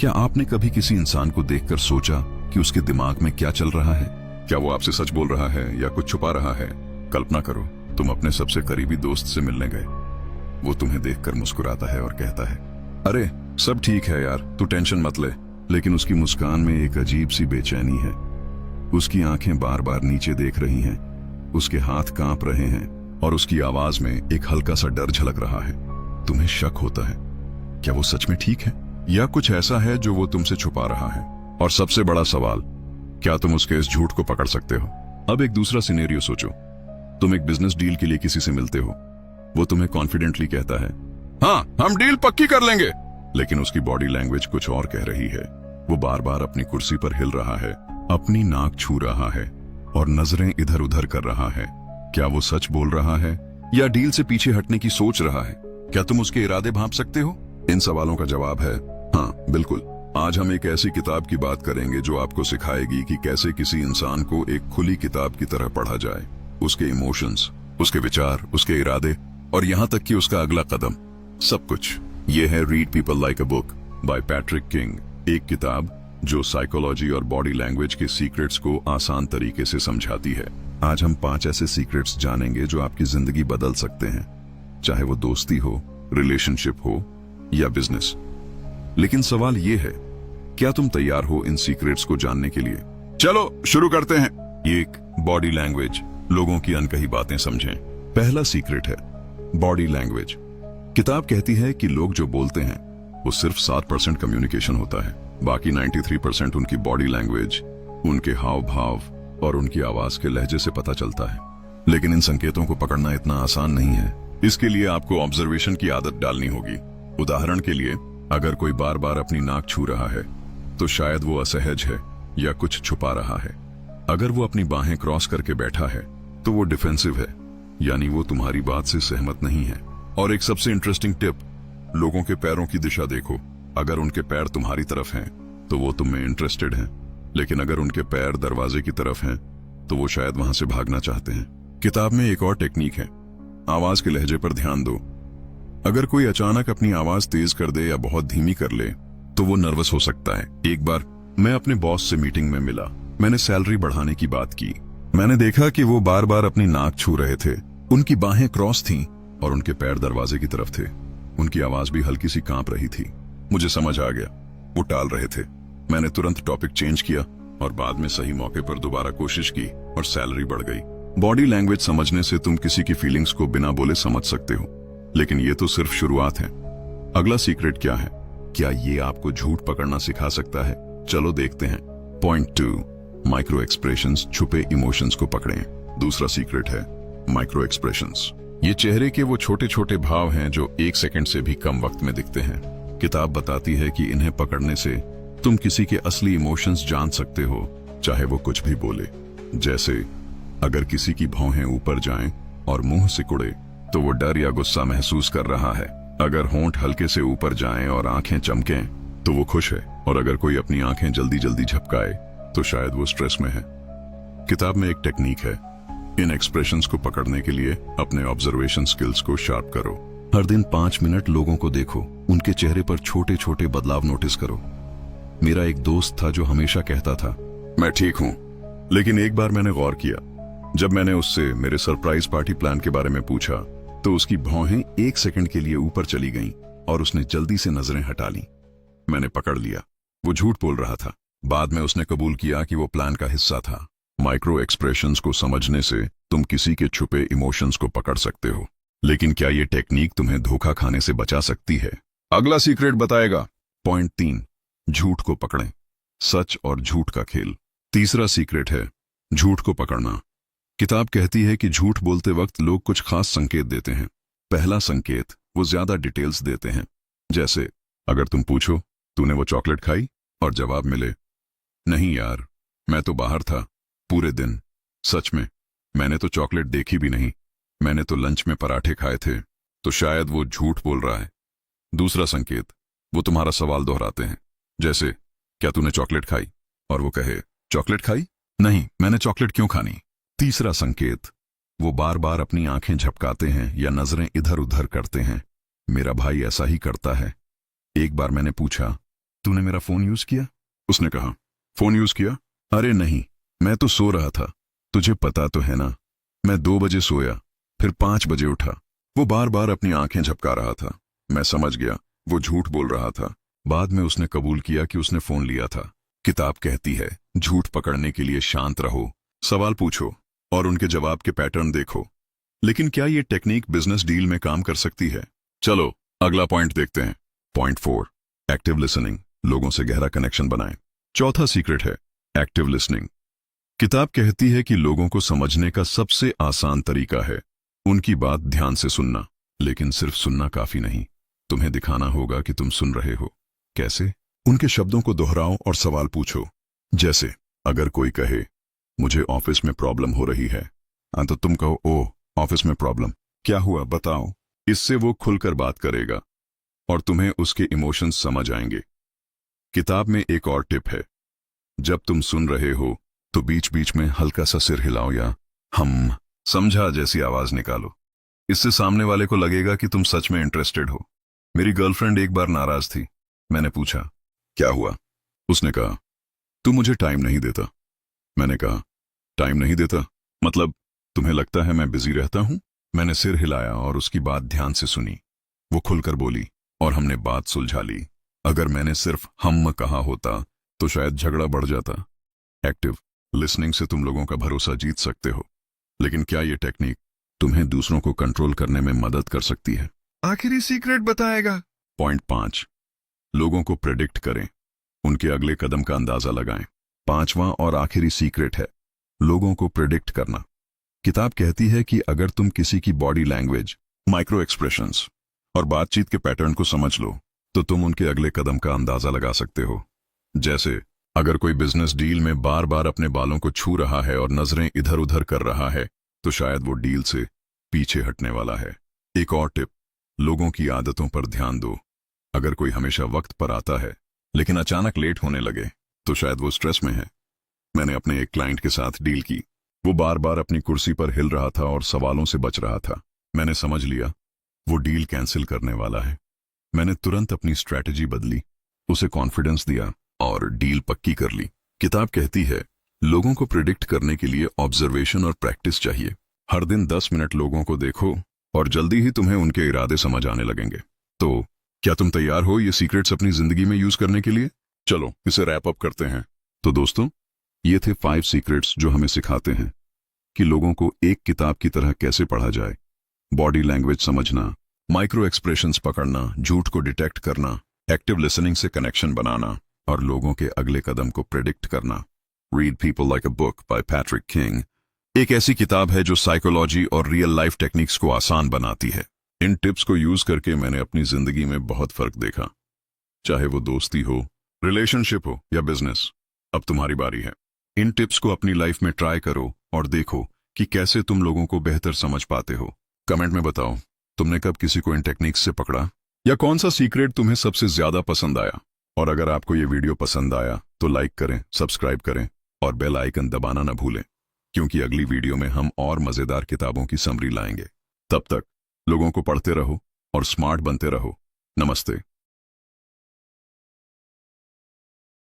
क्या आपने कभी किसी इंसान को देखकर सोचा कि उसके दिमाग में क्या चल रहा है? क्या वो आपसे सच बोल रहा है या कुछ छुपा रहा है? कल्पना करो, तुम अपने सबसे करीबी दोस्त से मिलने गए। वो तुम्हें देखकर मुस्कुराता है और कहता है, अरे सब ठीक है यार, तू टेंशन मत ले। लेकिन उसकी मुस्कान में एक अजीब सी बेचैनी है। उसकी आंखें बार बार नीचे देख रही हैं, उसके हाथ कांप रहे हैं और उसकी आवाज में एक हल्का सा डर झलक रहा है। तुम्हें शक होता है, क्या वो सच में ठीक है या कुछ ऐसा है जो वो तुमसे छुपा रहा है? और सबसे बड़ा सवाल, क्या तुम उसके इस झूठ को पकड़ सकते हो? अब एक दूसरा सिनेरियो सोचो। तुम एक बिजनेस डील के लिए किसी से मिलते हो। वो तुम्हें कॉन्फिडेंटली कहता है, हाँ हम डील पक्की कर लेंगे, लेकिन उसकी बॉडी लैंग्वेज कुछ और कह रही है। वो बार बार अपनी कुर्सी पर हिल रहा है, अपनी नाक छू रहा है और नजरें इधर उधर कर रहा है। क्या वो सच बोल रहा है या डील से पीछे हटने की सोच रहा है? क्या तुम उसके इरादे भांप सकते हो? इन सवालों का जवाब है हाँ, बिल्कुल। आज हम एक ऐसी किताब की बात करेंगे जो आपको सिखाएगी कि कैसे किसी इंसान को एक खुली किताब की तरह पढ़ा जाए। उसके इमोशंस, उसके विचार, उसके इरादे और यहाँ तक कि उसका अगला कदम, सब कुछ। ये है read people like a book by Patrick king, एक किताब जो साइकोलॉजी और बॉडी लैंग्वेज के सीक्रेट्स को आसान तरीके से समझाती है। आज हम 5 ऐसे सीक्रेट्स जानेंगे जो आपकी जिंदगी बदल सकते हैं, चाहे वो दोस्ती हो, रिलेशनशिप हो या बिजनेस। लेकिन सवाल ये है, क्या तुम तैयार हो इन सीक्रेट्स को जानने के लिए? चलो शुरू करते हैं। एक, बॉडी लैंग्वेज, लोगों की अनकही बातें समझें। पहला सीक्रेट है बॉडी लैंग्वेज। किताब कहती है कि लोग जो बोलते हैं वो सिर्फ 7% कम्युनिकेशन होता है, बाकी 93% उनकी बॉडी लैंग्वेज, उनके हाव भाव और उनकी आवाज के लहजे से पता चलता है। लेकिन इन संकेतों को पकड़ना इतना आसान नहीं है। इसके लिए आपको ऑब्जर्वेशन की आदत डालनी होगी। उदाहरण के लिए, अगर कोई बार बार अपनी नाक छू रहा है तो शायद वो असहज है या कुछ छुपा रहा है। अगर वो अपनी बाहें क्रॉस करके बैठा है तो वो डिफेंसिव है, यानी वो तुम्हारी बात से सहमत नहीं है। और एक सबसे इंटरेस्टिंग टिप, लोगों के पैरों की दिशा देखो। अगर उनके पैर तुम्हारी तरफ हैं तो वो तुम में इंटरेस्टेड हैं, लेकिन अगर उनके पैर दरवाजे की तरफ हैं तो वो शायद वहां से भागना चाहते हैं। किताब में एक और टेक्निक है, आवाज के लहजे पर ध्यान दो। अगर कोई अचानक अपनी आवाज तेज कर दे या बहुत धीमी कर ले तो वो नर्वस हो सकता है। एक बार मैं अपने बॉस से मीटिंग में मिला। मैंने सैलरी बढ़ाने की बात की। मैंने देखा कि वो बार बार अपनी नाक छू रहे थे, उनकी बाहें क्रॉस थीं और उनके पैर दरवाजे की तरफ थे। उनकी आवाज भी हल्की सी कांप रही थी। मुझे समझ आ गया, वो टाल रहे थे। मैंने तुरंत टॉपिक चेंज किया और बाद में सही मौके पर दोबारा कोशिश की और सैलरी बढ़ गई। बॉडी लैंग्वेज समझने से तुम किसी की फीलिंग्स को बिना बोले समझ सकते हो, लेकिन ये तो सिर्फ शुरुआत है। अगला सीक्रेट क्या है? क्या ये आपको झूठ पकड़ना सिखा सकता है? चलो देखते हैं। पॉइंट 2, माइक्रो एक्सप्रेशंस, छुपे इमोशंस को पकड़ें। दूसरा सीक्रेट है माइक्रो एक्सप्रेशंस। ये चेहरे के वो छोटे छोटे भाव हैं जो 1 सेकंड से भी कम वक्त में दिखते हैं। किताब बताती है कि इन्हें पकड़ने से तुम किसी के असली इमोशंस जान सकते हो, चाहे वो कुछ भी बोले। जैसे अगर किसी की भौहें ऊपर जाएं और मुंह सिकुड़े तो वो डर या गुस्सा महसूस कर रहा है। अगर होंठ हल्के से ऊपर जाएं और आंखें चमकें तो वो खुश है, और अगर कोई अपनी आंखें जल्दी जल्दी झपकाए तो शायद वो स्ट्रेस में है। किताब में एक टेक्निक है, इन एक्सप्रेशंस को पकड़ने के लिए अपने ऑब्जर्वेशन स्किल्स को शार्प करो। हर दिन 5 मिनट लोगों को देखो, उनके चेहरे पर छोटे छोटे बदलाव नोटिस करो। मेरा एक दोस्त था जो हमेशा कहता था, मैं ठीक हूं, लेकिन एक बार मैंने गौर किया। जब मैंने उससे मेरे सरप्राइज पार्टी प्लान के बारे में पूछा तो उसकी भौहें 1 सेकंड के लिए ऊपर चली गईं और उसने जल्दी से नजरें हटा ली। मैंने पकड़ लिया, वो झूठ बोल रहा था। बाद में उसने कबूल किया कि वो प्लान का हिस्सा था। माइक्रो एक्सप्रेशंस को समझने से तुम किसी के छुपे इमोशंस को पकड़ सकते हो, लेकिन क्या ये टेक्निक तुम्हें धोखा खाने से बचा सकती है? अगला सीक्रेट बताएगा। पॉइंट 3, झूठ को पकड़ें, सच और झूठ का खेल। तीसरा सीक्रेट है झूठ को पकड़ना। किताब कहती है कि झूठ बोलते वक्त लोग कुछ खास संकेत देते हैं। पहला संकेत, वो ज्यादा डिटेल्स देते हैं। जैसे अगर तुम पूछो, तूने वो चॉकलेट खाई, और जवाब मिले, नहीं यार, मैं तो बाहर था पूरे दिन। सच में मैंने तो चॉकलेट देखी भी नहीं, मैंने तो लंच में पराठे खाए थे, तो शायद वो झूठ बोल रहा है। दूसरा संकेत, वो तुम्हारा सवाल दोहराते हैं। जैसे क्या तूने चॉकलेट खाई, और वो कहे, चॉकलेट खाई? नहीं, मैंने चॉकलेट क्यों खानी? तीसरा संकेत, वो बार बार अपनी आंखें झपकाते हैं या नजरें इधर उधर करते हैं। मेरा भाई ऐसा ही करता है। एक बार मैंने पूछा, तूने मेरा फोन यूज किया? उसने कहा, फोन यूज किया? अरे नहीं, मैं तो सो रहा था। तुझे पता तो है ना, मैं 2 बजे सोया, फिर 5 बजे उठा। वो बार बार अपनी आंखें झपका रहा था। मैं समझ गया वो झूठ बोल रहा था। बाद में उसने कबूल किया कि उसने फोन लिया था। किताब कहती है, झूठ पकड़ने के लिए शांत रहो, सवाल पूछो और उनके जवाब के पैटर्न देखो। लेकिन क्या ये टेक्निक बिजनेस डील में काम कर सकती है? चलो अगला पॉइंट देखते हैं। पॉइंट 4, एक्टिव लिसनिंग, लोगों से गहरा कनेक्शन बनाएं। चौथा सीक्रेट है एक्टिव लिसनिंग। किताब कहती है कि लोगों को समझने का सबसे आसान तरीका है उनकी बात ध्यान से सुनना। लेकिन सिर्फ सुनना काफी नहीं, तुम्हें दिखाना होगा कि तुम सुन रहे हो। कैसे? उनके शब्दों को दोहराओ और सवाल पूछो। जैसे अगर कोई कहे, मुझे ऑफिस में प्रॉब्लम हो रही है, तो तुम कहो, ओह ऑफिस में प्रॉब्लम, क्या हुआ बताओ। इससे वो खुलकर बात करेगा और तुम्हें उसके इमोशंस समझ आएंगे। किताब में एक और टिप है, जब तुम सुन रहे हो तो बीच बीच में हल्का सा सिर हिलाओ या हम समझा जैसी आवाज निकालो। इससे सामने वाले को लगेगा कि तुम सच में इंटरेस्टेड हो। मेरी गर्लफ्रेंड एक बार नाराज थी। मैंने पूछा, क्या हुआ? उसने कहा, तू मुझे टाइम नहीं देता। मैंने कहा, टाइम नहीं देता मतलब तुम्हें लगता है मैं बिजी रहता हूं? मैंने सिर हिलाया और उसकी बात ध्यान से सुनी। वो खुलकर बोली और हमने बात सुलझा ली। अगर मैंने सिर्फ हम कहा होता तो शायद झगड़ा बढ़ जाता। एक्टिव लिसनिंग से तुम लोगों का भरोसा जीत सकते हो। लेकिन क्या ये टेक्निक तुम्हें दूसरों को कंट्रोल करने में मदद कर सकती है? आखिरी सीक्रेट बताएगा। पॉइंट 5, लोगों को प्रेडिक्ट करें, उनके अगले कदम का अंदाजा लगाएं। 5वां और आखिरी सीक्रेट है लोगों को प्रेडिक्ट करना। किताब कहती है कि अगर तुम किसी की बॉडी लैंग्वेज, माइक्रो एक्सप्रेशंस और बातचीत के पैटर्न को समझ लो तो तुम उनके अगले कदम का अंदाजा लगा सकते हो। जैसे अगर कोई बिजनेस डील में बार बार अपने बालों को छू रहा है और नजरें इधर उधर कर रहा है तो शायद वो डील से पीछे हटने वाला है। एक और टिप, लोगों की आदतों पर ध्यान दो। अगर कोई हमेशा वक्त पर आता है लेकिन अचानक लेट होने लगे तो शायद वो स्ट्रेस में है। मैंने अपने एक क्लाइंट के साथ डील की। वो बार बार अपनी कुर्सी पर हिल रहा था और सवालों से बच रहा था। मैंने समझ लिया वो डील कैंसिल करने वाला है। मैंने तुरंत अपनी स्ट्रैटेजी बदली, उसे कॉन्फिडेंस दिया और डील पक्की कर ली। किताब कहती है लोगों को प्रिडिक्ट करने के लिए ऑब्जर्वेशन और प्रैक्टिस चाहिए। हर दिन 10 मिनट लोगों को देखो और जल्दी ही तुम्हें उनके इरादे समझ आने लगेंगे। तो क्या तुम तैयार हो ये सीक्रेट्स अपनी जिंदगी में यूज करने के लिए? चलो इसे रैप अप करते हैं। तो दोस्तों, ये थे 5 सीक्रेट्स जो हमें सिखाते हैं कि लोगों को एक किताब की तरह कैसे पढ़ा जाए। बॉडी लैंग्वेज समझना, माइक्रो एक्सप्रेशंस पकड़ना, झूठ को डिटेक्ट करना, एक्टिव लिसनिंग से कनेक्शन बनाना और लोगों के अगले कदम को प्रेडिक्ट करना। Read people like a book by Patrick king एक ऐसी किताब है जो साइकोलॉजी और रियल लाइफ टेक्निक्स को आसान बनाती है। इन टिप्स को यूज करके मैंने अपनी जिंदगी में बहुत फर्क देखा। चाहे वो दोस्ती हो, रिलेशनशिप हो या बिजनेस, अब तुम्हारी बारी है। इन टिप्स को अपनी लाइफ में ट्राई करो और देखो कि कैसे तुम लोगों को बेहतर समझ पाते हो। कमेंट में बताओ तुमने कब किसी को इन टेक्निक्स से पकड़ा या कौन सा सीक्रेट तुम्हें सबसे ज्यादा पसंद आया। और अगर आपको ये वीडियो पसंद आया तो लाइक करें, सब्सक्राइब करें और बेल आइकन दबाना न भूलें, क्योंकि अगली वीडियो में हम और मजेदार किताबों की समरी लाएंगे। तब तक लोगों को पढ़ते रहो और स्मार्ट बनते रहो। नमस्ते।